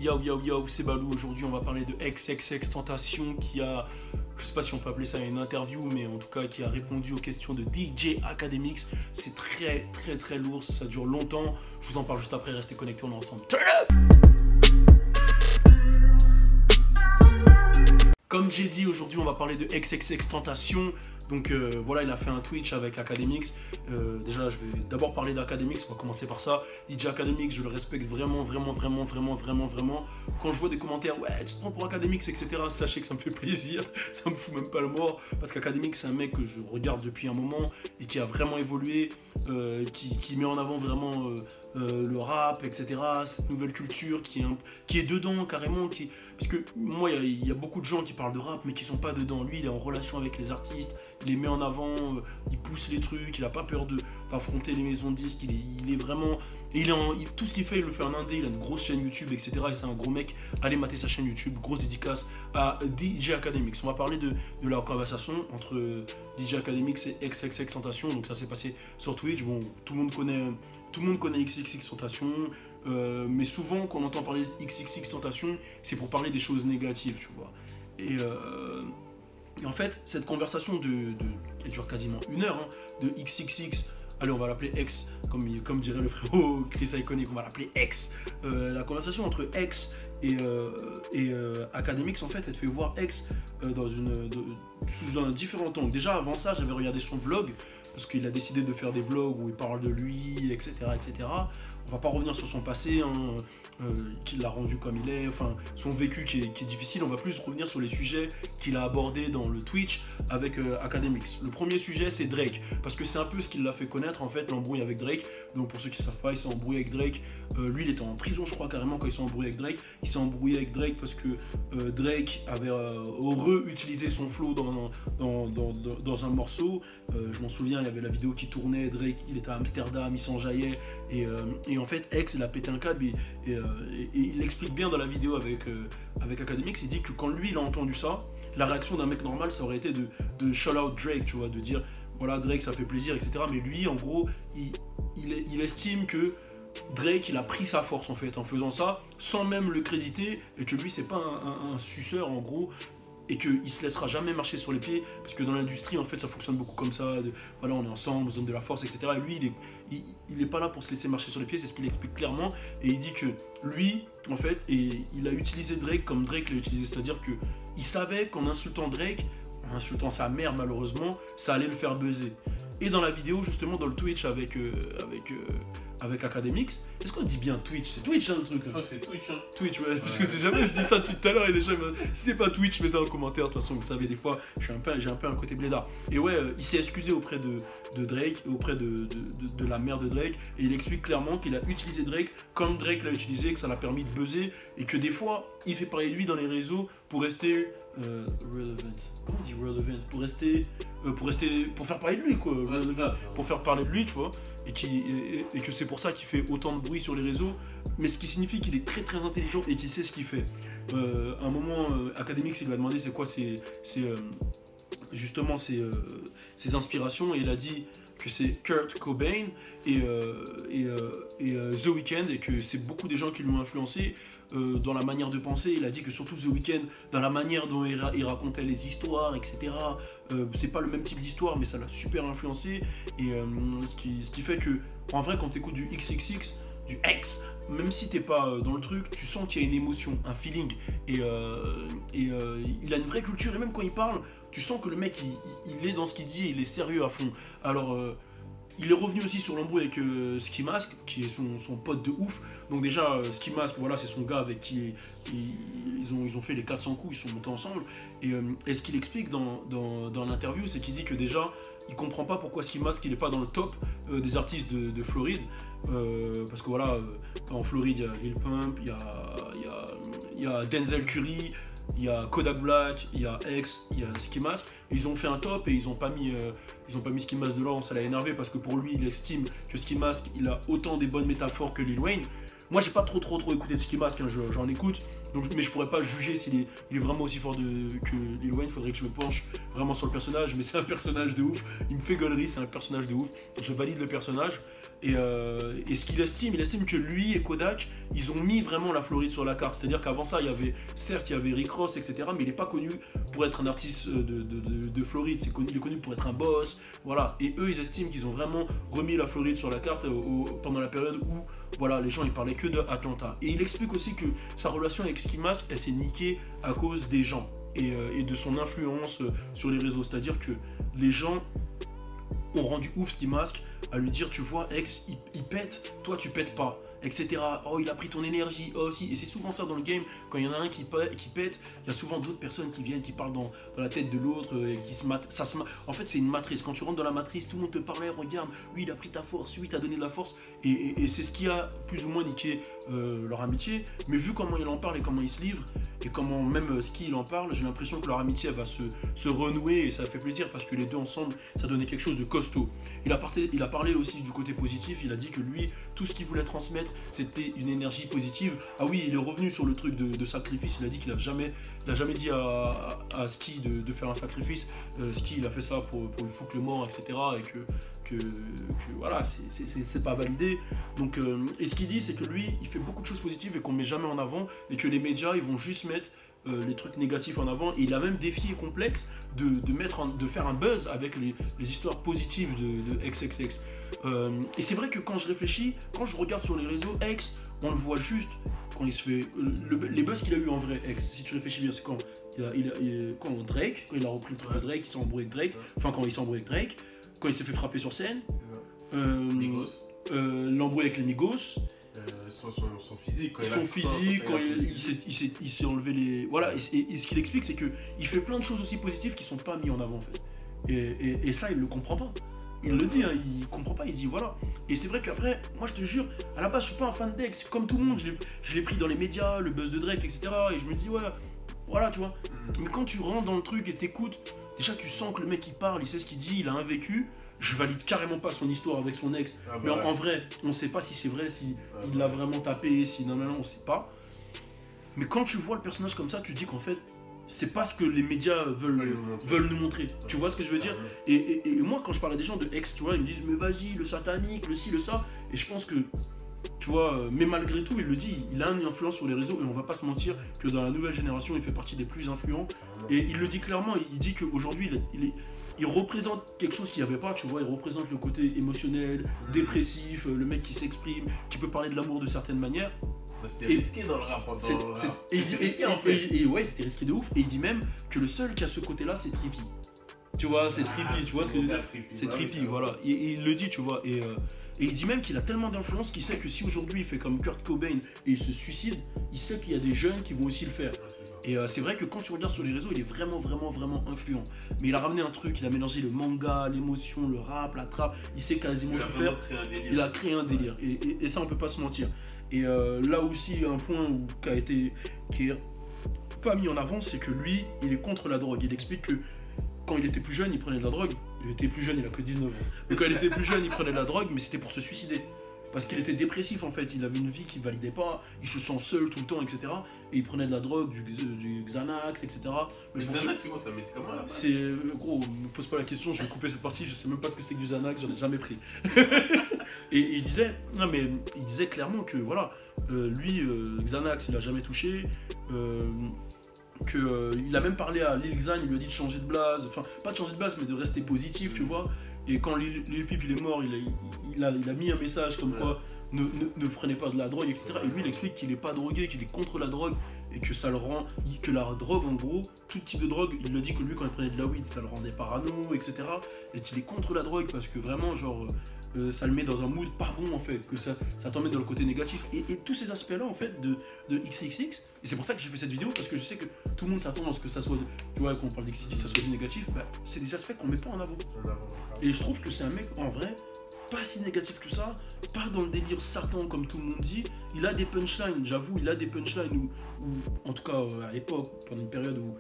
Yo, c'est Balou. Aujourd'hui, on va parler de XXXTentacion qui a, je sais pas si on peut appeler ça une interview, mais en tout cas qui a répondu aux questions de DJ Akademix. C'est très lourd, ça dure longtemps. Je vous en parle juste après, restez connectés, on est ensemble. Turn up! Comme j'ai dit, aujourd'hui on va parler de XXXTentacion. Donc voilà, il a fait un Twitch avec Akademix. Déjà, je vais d'abord parler d'Akademix, on va commencer par ça. DJ Akademix, je le respecte vraiment. Quand je vois des commentaires, ouais, tu te prends pour Akademix, etc., sachez que ça me fait plaisir. Ça me fout même pas le mort. Parce qu'Akademix, c'est un mec que je regarde depuis un moment et qui a vraiment évolué, qui met en avant vraiment le rap, etc., cette nouvelle culture qui est dedans carrément. Parce que moi, il y a beaucoup de gens qui parlent de rap, mais qui sont pas dedans. Lui, il est en relation avec les artistes, il les met en avant, il pousse les trucs, il a pas peur d'affronter les maisons de disques, il est vraiment... tout ce qu'il fait, il le fait en indé, il a une grosse chaîne YouTube, etc. Et c'est un gros mec. Allez mater sa chaîne YouTube, grosse dédicace à DJ Akademix. On va parler de la conversation entre DJ Akademix et XXXTentacion. Donc ça s'est passé sur Twitch. Bon, tout le monde connaît XXXTentacion, mais souvent quand on entend parler XXXTentacion, c'est pour parler des choses négatives, tu vois. Et en fait, cette conversation elle dure quasiment 1 heure, hein, de XXX. Allez, on va l'appeler X, comme dirait le frérot Chris Iconic, on va l'appeler X. La conversation entre X et Akademix, en fait, elle te fait voir X sous un différent angle. Déjà, avant ça, j'avais regardé son vlog, parce qu'il a décidé de faire des vlogs où il parle de lui, etc. On va pas revenir sur son passé, hein, qui l'a rendu comme il est, enfin, son vécu qui est difficile. On va plus revenir sur les sujets qu'il a abordés dans le Twitch avec Akademix. Le premier sujet, c'est Drake, parce que c'est un peu ce qui l'a fait connaître, en fait, l'embrouille avec Drake. Donc pour ceux qui ne savent pas, il s'est embrouillé avec Drake. Lui, il était en prison, je crois, carrément, quand il s'est embrouillé avec Drake. Il s'est embrouillé avec Drake parce que Drake avait réutilisé son flow dans un morceau. Je m'en souviens, il y avait la vidéo qui tournait, Drake, il était à Amsterdam, il s'enjaillait, et en fait, X, il a pété un câble, et il l'explique bien dans la vidéo avec Akademix. Il dit que quand lui, il a entendu ça, la réaction d'un mec normal, ça aurait été de shout out Drake, tu vois, de dire, voilà, Drake, ça fait plaisir, etc. Mais lui, en gros, il estime que Drake, il a pris sa force, en fait, en faisant ça, sans même le créditer, et que lui, c'est pas un suceur, en gros, et qu'il se laissera jamais marcher sur les pieds, parce que dans l'industrie, en fait, ça fonctionne beaucoup comme ça, voilà, on est ensemble, zone de la force, etc. Et lui, il est pas là pour se laisser marcher sur les pieds, c'est ce qu'il explique clairement, et il dit que lui, en fait, il a utilisé Drake comme Drake l'a utilisé, c'est-à-dire que il savait qu'en insultant Drake, en insultant sa mère malheureusement, ça allait le faire buzzer. Et dans la vidéo, justement, dans le Twitch avec Akademix, est-ce qu'on dit bien Twitch? C'est Twitch, hein, le truc. Je crois que c'est Twitch, hein. Twitch, ouais, parce que c'est jamais, je dis ça depuis tout à l'heure, et les gens, si c'est pas Twitch, mettez en commentaire, de toute façon, vous savez, des fois, j'ai un peu un côté blédard. Et ouais, il s'est excusé auprès de Drake, auprès de la mère de Drake, et il explique clairement qu'il a utilisé Drake comme Drake l'a utilisé, que ça l'a permis de buzzer, et que des fois, il fait parler de lui dans les réseaux pour rester relevant. Comment on dit relevant? Pour faire parler de lui, quoi. Ouais, pour faire parler de lui, tu vois. Et que c'est pour ça qu'il fait autant de bruit sur les réseaux, mais ce qui signifie qu'il est très intelligent et qu'il sait ce qu'il fait. À un moment, Akademix, il lui a demandé c'est quoi justement ses inspirations, et il a dit que c'est Kurt Cobain et The Weeknd, et que c'est beaucoup des gens qui l'ont influencé dans la manière de penser. Il a dit que surtout The Weeknd, dans la manière dont il racontait les histoires, etc. C'est pas le même type d'histoire, mais ça l'a super influencé. Et ce qui fait que, en vrai, quand tu écoutes du XXX, du X, même si t'es pas dans le truc, tu sens qu'il y a une émotion, un feeling. Et il a une vraie culture, et même quand il parle, tu sens que le mec, il est dans ce qu'il dit, et il est sérieux à fond. Alors... il est revenu aussi sur l'embrouille avec Ski Mask, qui est son pote de ouf. Donc déjà, Ski Mask, voilà, c'est son gars avec qui ils ont fait les 400 coups, ils sont montés ensemble. Et ce qu'il explique dans l'interview, c'est qu'il dit que déjà, il comprend pas pourquoi Ski Mask, il est pas dans le top des artistes de Floride. Parce que voilà, en Floride, il y a Lil Pump, il y a Denzel Curry, il y a Kodak Black, il y a X, il y a Ski Mask. Ils ont fait un top et ils ont pas mis Ski Mask dedans. Ça l'a énervé parce que pour lui, il estime que Ski Mask, il a autant des bonnes métaphores que Lil Wayne. Moi, j'ai pas trop écouté de Ski Mask, hein, j'en écoute, donc, mais je pourrais pas juger s'il est vraiment aussi fort que Lil Wayne. Faudrait que je me penche vraiment sur le personnage, mais c'est un personnage de ouf. Il me fait gaulerie, c'est un personnage de ouf. Je valide le personnage. Et ce qu'il estime, il estime que lui et Kodak, ils ont mis vraiment la Floride sur la carte. C'est-à-dire qu'avant ça, certes, il y avait Rick Ross, etc. Mais il n'est pas connu pour être un artiste de Floride. Il est connu pour être un boss. Voilà. Et eux, ils estiment qu'ils ont vraiment remis la Floride sur la carte pendant la période où voilà, les gens ils parlaient que d'Atlanta. Et il explique aussi que sa relation avec Ski Mask, elle s'est niquée à cause des gens et de son influence sur les réseaux. C'est-à-dire que les gens ont rendu ouf Ski Mask à lui dire, tu vois, X, il pète, toi tu pètes pas, etc. Oh, il a pris ton énergie, oh si. Et c'est souvent ça dans le game, quand il y en a un qui pète, il y a souvent d'autres personnes qui viennent, qui parlent dans la tête de l'autre, qui se matent. En fait, c'est une matrice. Quand tu rentres dans la matrice, tout le monde te parlait, regarde, lui il a pris ta force, lui il t'a donné de la force. Et c'est ce qui a plus ou moins niqué leur amitié. Mais vu comment il en parle et comment il se livre, et comment même Ski il en parle, j'ai l'impression que leur amitié elle va se renouer et ça fait plaisir parce que les deux ensemble, ça donnait quelque chose de costaud. Il a parlé aussi du côté positif, il a dit que lui, tout ce qu'il voulait transmettre, c'était une énergie positive. Ah oui, il est revenu sur le truc de sacrifice, il a dit qu'il n'a jamais dit à Ski de faire un sacrifice. Ski, il a fait ça pour lui foutre le mort, etc. Et que voilà, c'est pas validé. Donc, et ce qu'il dit, c'est que lui, il fait beaucoup de choses positives et qu'on met jamais en avant, et que les médias, ils vont juste mettre les trucs négatifs en avant. Et il a même défi et complexe de faire un buzz avec les histoires positives de XXX. Et c'est vrai que quand je réfléchis, quand je regarde sur les réseaux, X, on le voit juste quand il se fait... les buzz qu'il a eu en vrai, X, si tu réfléchis bien, c'est quand Drake, quand il a repris le truc de Drake, il s'est embrouillé avec Drake, enfin quand il s'est embrouillé avec Drake, quand il s'est fait frapper sur scène, l'embrouille avec les Migos, son physique, quand il s'est enlevé les... Voilà, et ce qu'il explique, c'est qu'il fait plein de choses aussi positives qui sont pas mis en avant, en fait. Et ça, il le comprend pas. Il le dit, hein, il comprend pas, il dit voilà. Et c'est vrai qu'après, moi je te jure, à la base je suis pas un fan d'X, comme tout le monde, je l'ai pris dans les médias, le buzz de Drake, etc. Et je me dis ouais, voilà, tu vois. Mais quand tu rentres dans le truc et t'écoutes, déjà tu sens que le mec il parle, il sait ce qu'il dit, il a un vécu. Je valide carrément pas son histoire avec son ex, mais en vrai, on sait pas si c'est vrai, si il l'a vraiment tapé, si non, on sait pas. Mais quand tu vois le personnage comme ça, tu dis qu'en fait, c'est pas ce que les médias veulent nous montrer. Tu vois ce que je veux dire? Et moi, quand je parle à des gens de ex, tu vois, ils me disent, mais vas-y, le satanique, le ci, le ça. Et je pense que, tu vois, mais malgré tout, il le dit, il a une influence sur les réseaux et on va pas se mentir que dans la nouvelle génération, il fait partie des plus influents. Et il le dit clairement, il dit qu'aujourd'hui, il représente quelque chose qu'il n'y avait pas, tu vois, il représente le côté émotionnel, dépressif, le mec qui s'exprime, qui peut parler de l'amour de certaines manières. C'était risqué dans le rap. C'était risqué de ouf. Et il dit même que le seul qui a ce côté-là, c'est Trippy. Tu vois, c'est Trippy, tu vois ce que je veux dire? C'est Trippy, voilà. Et il le dit, tu vois. Et il dit même qu'il a tellement d'influence qu'il sait que si aujourd'hui il fait comme Kurt Cobain et il se suicide, il sait qu'il y a des jeunes qui vont aussi le faire. Et c'est vrai que quand tu regardes sur les réseaux, il est vraiment, vraiment, vraiment influent. Mais il a ramené un truc, il a mélangé le manga, l'émotion, le rap, la trap. Il sait quasiment tout faire. Il a créé un délire. Et ça, on peut pas se mentir. Et là aussi, un point qui est pas mis en avant, c'est que lui, il est contre la drogue. Il explique que quand il était plus jeune, il prenait de la drogue. Il était plus jeune, il a que 19 ans. Mais quand il était plus jeune, il prenait de la drogue, mais c'était pour se suicider. Parce qu'il était dépressif en fait, il avait une vie qu'il validait pas, il se sent seul tout le temps, etc. Et il prenait de la drogue, du Xanax, etc. Mais le Xanax, c'est quoi, c'est un médicament là-bas? C'est... Gros, me pose pas la question, je vais couper cette partie, je sais même pas ce que c'est que du Xanax, j'en ai jamais pris. Et il disait clairement que voilà, lui, Xanax, il a jamais touché, il a même parlé à Lil Xan, il lui a dit de changer de blase, enfin pas de changer de blase mais de rester positif, tu vois. Et quand Lil Peep il est mort, il a mis un message comme quoi ne prenez pas de la drogue, etc. Et lui il explique qu'il est pas drogué, qu'il est contre la drogue et que ça le rend, que la drogue en gros, tout type de drogue, il a dit que lui quand il prenait de la weed ça le rendait parano, etc. Et qu'il est contre la drogue parce que vraiment genre ça le met dans un mood pas bon en fait, que ça t'emmène dans le côté négatif. Et tous ces aspects là en fait de XXX, et c'est pour ça que j'ai fait cette vidéo parce que je sais que tout le monde s'attend à ce que ça soit, tu vois, quand on parle d'XXX, ça soit du négatif, bah, c'est des aspects qu'on met pas en avant. Et je trouve que c'est un mec en vrai pas si négatif que ça, pas dans le délire Satan comme tout le monde dit. Il a des punchlines, j'avoue, il a des punchlines où en tout cas à l'époque, pendant une période où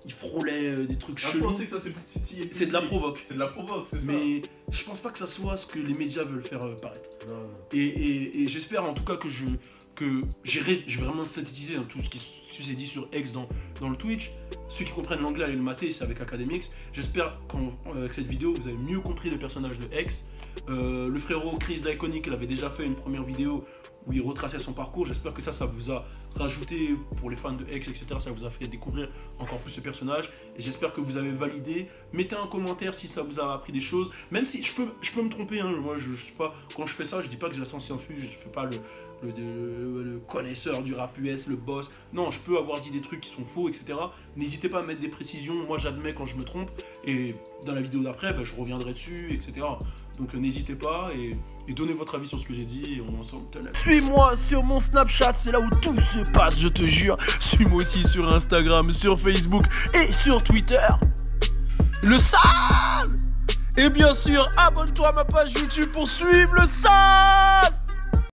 il frôlait des trucs chelous. Je pensais que ça c'est pour titiller. C'est de la provoque. C'est de la provoque, c'est ça. Mais je pense pas que ça soit ce que les médias veulent faire paraître. Non. Et j'espère en tout cas que j'ai vraiment synthétisé tout ce qui s'est dit sur X dans le Twitch. Ceux qui comprennent l'anglais, allez le mater, c'est avec Academix. J'espère qu'avec cette vidéo, vous avez mieux compris le personnage de X. Le frérot Chris d'Iconic, il avait déjà fait une première vidéo où il retraçait son parcours. J'espère que ça vous a rajouté pour les fans de X, etc. Ça vous a fait découvrir encore plus ce personnage. Et j'espère que vous avez validé. Mettez un commentaire si ça vous a appris des choses. Même si je peux me tromper. Hein. Moi, je sais pas. Quand je fais ça, je dis pas que j'ai la science infuse. Je fais pas le connaisseur du rap US, le boss. Non, je peux avoir dit des trucs qui sont faux, etc. N'hésitez pas à mettre des précisions. Moi, j'admets quand je me trompe. Et dans la vidéo d'après, je reviendrai dessus, etc. Donc n'hésitez pas et donnez votre avis sur ce que j'ai dit et on est ensemble. Suis-moi sur mon Snapchat, c'est là où tout se passe, je te jure. Suis-moi aussi sur Instagram, sur Facebook et sur Twitter. Le sale. Et bien sûr, abonne-toi à ma page YouTube pour suivre le sale.